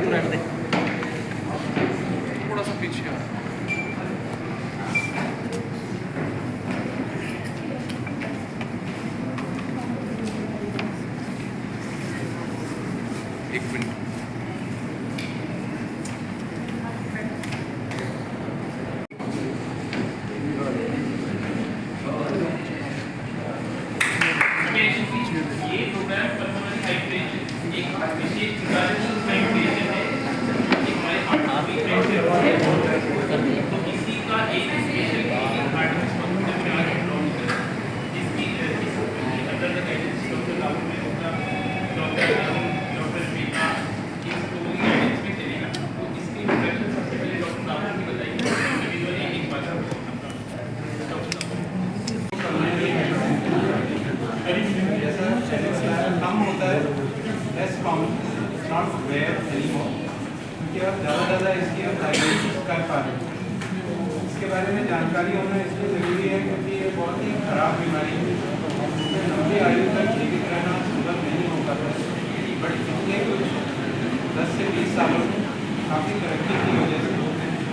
रहने दे, थोड़ा सा पीछे आ। एक मिनट। ये प्रोग्राम पल्मोनरी हाइपरटेंशन एक विशेष प्रकार की हाइपरटेंशन है, एक हमारे हार्ट की प्रेशर है, तो इसी का एक स्पेशल केस हार्ट में फंक्शन में आज हम जिसकी under the guidance doctor Rahul Mehta, doctor Shweta इस पूरी गाइडेंस में चलेगा। तो इसकी इंट्रोडक्शन सबसे पहले डॉक्टर राहुल ने बताई, इंडिविजुअली एक बात कम होता है, less common, not rare anymore, क्योंकि आप ज़्यादा इसकी डायग्नोसिस कर पा रहे हैं। इसके बारे में जानकारी होना इसलिए ज़रूरी है क्योंकि ये बहुत ही ख़राब बीमारी है, इसमें लंबी आयु तक जीवित रहना संभव नहीं हो पाता। बट पिछले कुछ 10 से 20 सालों में काफ़ी तरक्की की वजह से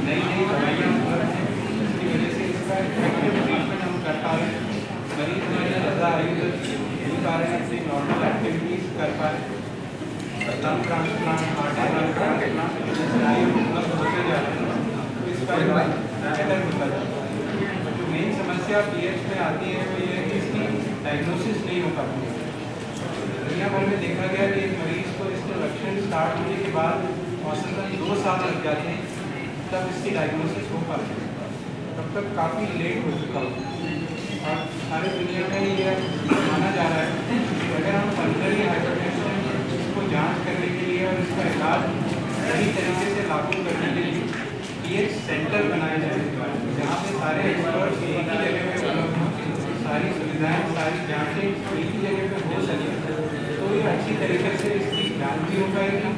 नई नई दवाइयाँ उपलब्ध हैं, इसकी वजह से इसका इफेक्टिव ट्रीटमेंट हम कर पा रहे हैं। मरीज में ज़्यादा आयु तक जी पा रहे हैं, अपनी नॉर्मल एक्टिविटीज़ कर पा रहे हैं। लंग ट्रांसप्लांट, हार्ट ट्रांसप्लांट आयु उपलब्ध होते जा रहे हैं, तो इसका इलाज बेहतर होता जाता है। जो मेन समस्या पीएच में आती है वो ये है कि इसकी डायग्नोसिस नहीं हो पाती है। दुनिया भर में देखा गया कि एक मरीज को इसके लक्षण स्टार्ट होने के बाद औसतन 2 साल लग जाते हैं तब इसकी डायग्नोसिस हो पाती है, तब तक काफ़ी लेट हो चुका होता है। और सारी दुनिया में ये माना जा रहा है कि अगर हम पल्मोनरी हाइपरटेंशन को जांच करने के लिए और इसका इलाज सही तरीके से लागू करने के लिए पीएच सेंटर बनाए जाए, जहाँ पे सारे एक्सपर्ट्स एक ही जगह पे उपलब्ध हों, सारी सुविधाएँ, सारी जाँचें एक ही जगह पे हो सके, तो ये अच्छी तरीके से इसकी जाँच भी हो पाएगी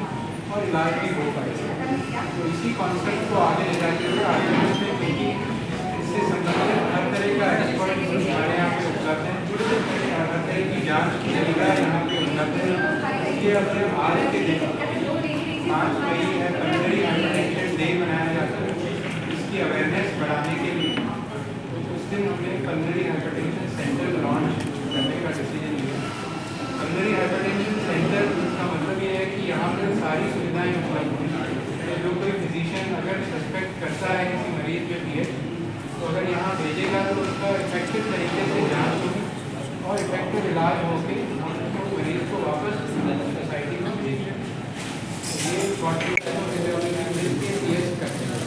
और इलाज भी हो पाएगा। तो इसी कॉन्सेप्ट को आगे ले जाते हुए आगे में क्योंकि इससे संबंधित हर तरह का एक्सपर्ट हमारे यहाँ पे उपलब्ध है, हर तरह की जाँच की सुविधा यहाँ पे उपलब्ध है। ये अपने आज के दिन 5 मई है पल्मोनरी हाइपरटेंशन डे मनाया जाता है, इसकी अवेयरनेस बढ़ाने के लिए उस दिन हमने पल्मोनरी हाइपरटेंशन सेंटर लॉन्च करने का डिसीजन लिया। पल्मोनरी हाइपरटेंशन सेंटर का मतलब ये है कि यहाँ पर सारी सुविधाएँ उपलब्ध हैं। जो कोई फिजिशियन अगर सस्पेक्ट करता है किसी मरीज में पीएच, तो अगर यहाँ भेजेगा तो उसका इफेक्टिव तरीके से जांच होगी और इफेक्टिव इलाज होके हम मरीज को वापस सोसाइटी में भेजेंगे। ये पीएच करते हैं।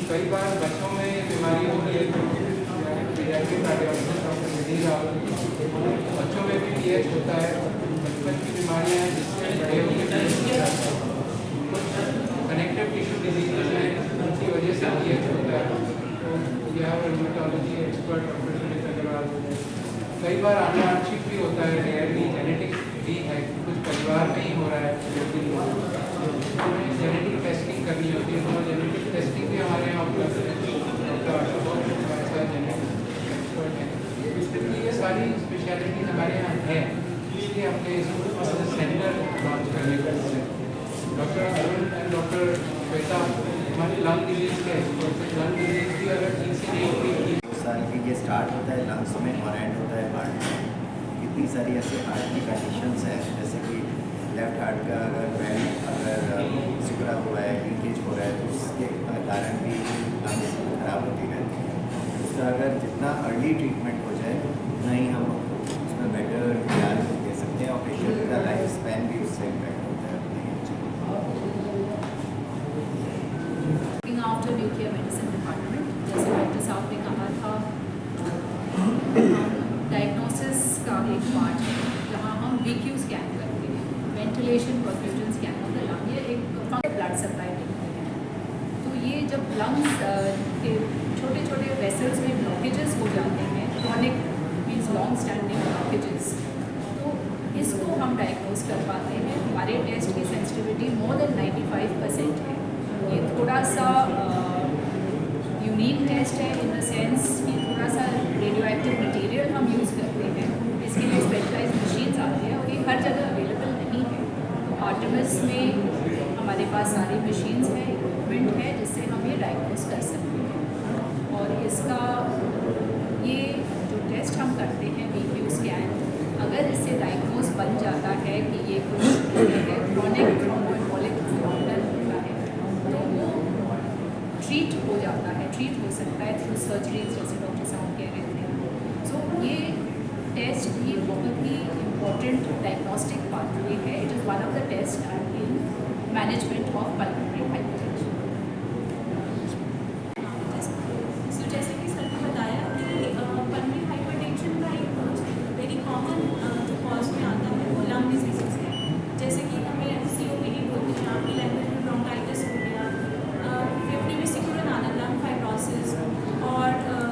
कई बार बच्चों में ये बीमारी होती है, बच्चों में भी पीएच होता है। बचपन की बीमारियाँ हैं जिससे बड़े होकर कनेक्टिव टिश्यू डिजीज हैं, उनकी वजह से पीएच होता है। Rheumatology expert doctor Sunil Agarwal. कई बार आनुवंशिक भी होता है, रेयरली जेनेटिक्स भी है, कुछ परिवार में ही हो रहा है, जेनेटिक टेस्टिंग करनी होती है, तो जेनेटिक टेस्टिंग भी हमारे यहाँ उपलब्ध है। डॉक्टर आशुतोष हमारे साथ जेनेटिक एक्सपर्ट हैं, इसलिए ये सारी स्पेशलिटी हमारे यहाँ है, इसलिए हमने इसको सेंटर लॉन्च करने का doctor Arun and doctor Shweta हमारी लंग डिजीज के एक्सपर्ट हैं। लंग डिजीज भी अगर ठीक से नहीं साल की ये स्टार्ट होता है लंग्स में और एंड होता है हार्ट में। कितनी सारी ऐसे हार्ट की कंडीशंस हैं, जैसे कि लेफ्ट हार्ट का अगर बैंड अगर सिकुड़ा हुआ है, लीकेज हो रहा है, तो उसके कारण भी लंग्स खराब होती रहती है। उसका अगर जितना अर्ली ट्रीटमेंट हो जाए उतना ही हम उसमें बेटर इलाज दे सकते हैं और पेशेंट का लाइफ स्पैन भी उससे इम्पैक्ट होता है। आफ्टर न्यूक्लियर मेडिसिन डिपार्टमेंट, जैसे डॉक्टर साहब ने कहा था, डायग्नोसिस का एक पार्ट है जहाँ हम VQ स्कैन करते हैं, ventilation perfusion scan of the lung, ये एक ब्लड सप्लाई देखते हैं। तो ये जब लंग्स के छोटे छोटे वेसल्स में ब्लॉकेजेस हो जाते हैं, chronic means long standing blockages, तो इसको हम डायग्नोज कर पाते हैं। हमारे टेस्ट की सेंसिटिविटी मोर देन 95% है। ये थोड़ा सा यूनिक टेस्ट है इन द सेंस कि थोड़ा सा रेडियो एक्टिव मटेरियल हम यूज़ करते हैं, इसके लिए स्पेशलाइज्ड मशीन्स आती हैं और ये हर जगह अवेलेबल नहीं है। तो आर्टेमिस में हम हमारे पास सारी मशीन्स हैं, इक्विपमेंट है जिससे हम ये डायग्नोस कर सकते हैं। और इसका ये जो टेस्ट हम करते हैं VQ स्कैन, अगर इससे डायग्नोस बन जाता है कि ये कुछ क्रॉनिक थ्रोम्बोएम्बोलिक फिनोमेनन होता है तो वो ट्रीट हो जाता है, ट्रीट हो सकता है थ्रू सर्जरीज, जैसे डॉक्टर साहब कह रहे थे। सो ये टेस्ट ये बहुत ही इम्पोर्टेंट डायग्नोस्टिक पाथवे है। It is one of the test in management of pulmonary hypertension. So जैसे कि सर ने बताया कि पल्मोनरी हाइपरटेंशन का एक वेरी कॉमन जो कॉज में आता है वो लंग डिजीजेस है। जैसे कि हमें COPD बोलते हैं, आपकी लैंग्वेज में ब्रोंकाइटिस हो गया, फेफड़े में सिकुड़न आना, लंग फाइब्रोसिस और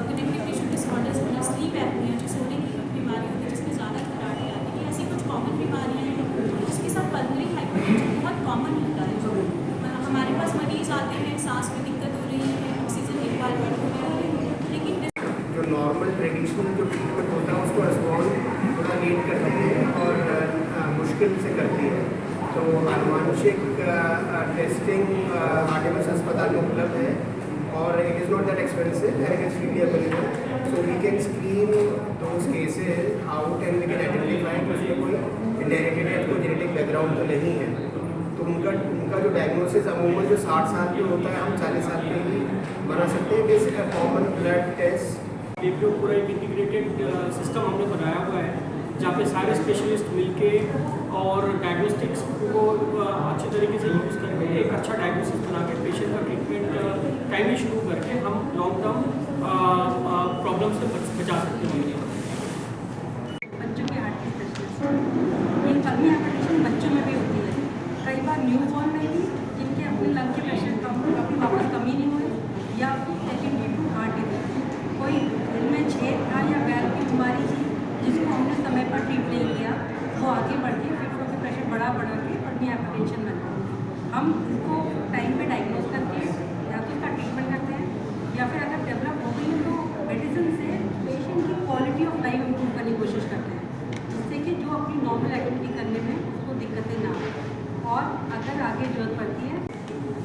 कनेक्टिव टिश्यू डिसऑर्डर्स में स्लीप एपनिया जो सोने की बीमारी होती है जिसमें ज़्यादा खराटे आती है। ऐसी कुछ कॉमन बीमारियाँ हैं जिसके साथ पल्मोनरी हाइपरटेंशन बहुत कॉमन होता है। हमारे पास मरीज आते हैं, सांस में दिक्कत हो रही है, ऑक्सीजन रिक्वायरमेंट हो रहा है, लेकिन जो नॉर्मल ट्रेडिशनल जो ट्रीटमेंट होता है उसको रिस्पॉन्ड थोड़ा लेट करती है और मुश्किल से करती है। तो आनुवांशिक टेस्टिंग आर्टिमस अस्पताल में उपलब्ध है और it is not that expensive and it is freely available. So we can screen those cases out and we can identify कि उसमें कोई इनहेरिटेड या कोई जेनेटिक बैकग्राउंड तो नहीं है। तो उनका जो डायग्नोसिस अमूमन जो 60 साल पे होता है, हम 40 साल पे ही बना सकते हैं। कि कॉमन ब्लड टेस्ट देखिए पूरा एक इंटीग्रेटेड सिस्टम हमने बनाया हुआ है जहाँ पे सारे स्पेशलिस्ट मिलके और डायग्नोस्टिक्स को अच्छे तरीके से यूज़ करके एक अच्छा डायग्नोसिस बना के पेशेंट का ट्रीटमेंट टाइमली शुरू करके हम लॉन्ग टर्म प्रॉब्लम से बचा सकते हैं। बच्चों के हार्ट की स्पेशलिस्ट ये पल्मोनरी हाइपरटेंशन बच्चों में भी होती है। कई बार न्यूबॉर्न में भी जिनके अपने लंग के प्रेशर कभी वापस कमी नहीं हुई या फिर सेकेंडरी टू हार्ट डिजीज, कोई दिल में छेद था या बैल की बीमारी थी जिसको हमने समय पर ट्रीट नहीं किया, वो आगे बढ़ के फेफड़ों के प्रेशर बढ़ा के पल्मोनरी हाइपरटेंशन बन गई। हम इसको टाइम पे डायग्नोज करके या तो इसका ट्रीटमेंट करते हैं या फिर अगर डेवलप हो गई है तो मेडिसिन से पेशेंट की क्वालिटी ऑफ लाइफ इम्प्रूव करने की कोशिश करते हैं, जिससे कि जो अपनी नॉर्मल एक्टिविटी करने में उसको दिक्कतें ना हो और अगर आगे जरूरत पड़ती है।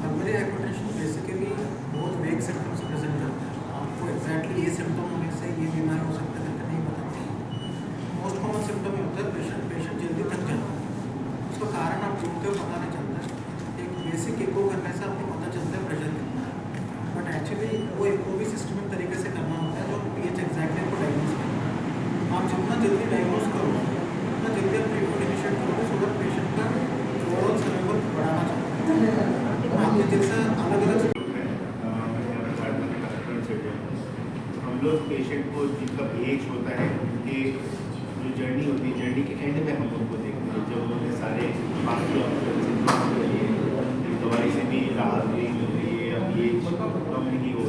पल्मोनरी हाइपरटेंशन बेसिकली बहुत वेग सिम्टम्स प्रेजेंट करता है। आपको एग्जैक्टली ये सिम्टम होने से ये बीमारी हो सकता है करके नहीं बताते। मोस्ट कॉमन सिम्टम ही होता है पेशेंट जल्दी थक जाता है। उसका कारण आप ढूंढते हो पता नहीं चलता। एक बेसिक एको करने से आपको पता चलता है प्रेशर कितना है, बट एक्चुअली वो एको भी सिस्टमिक तरीके से करना होता है जो पीएच एग्जैक्टली आपको डायग्नोज करना। आप जितना जल्दी डायग्नोज करो उतना जल्दी आप ट्रीटमेंट इनिशिएट करोगे सो दैट पेशेंट का ओवरऑल सर्वाइवल बढ़ाना चाहते हैं। आपके जैसा अलग अलग हम लोग पेशेंट को जिनका एज होता है उनके जो जर्नी होती है, जर्नी के एंड में हम लोग को देखते हैं जब उन्होंने सारे बाकी ऑप्शन दवाई से भी राहत नहीं मिल रही है, अब ये कम नहीं हो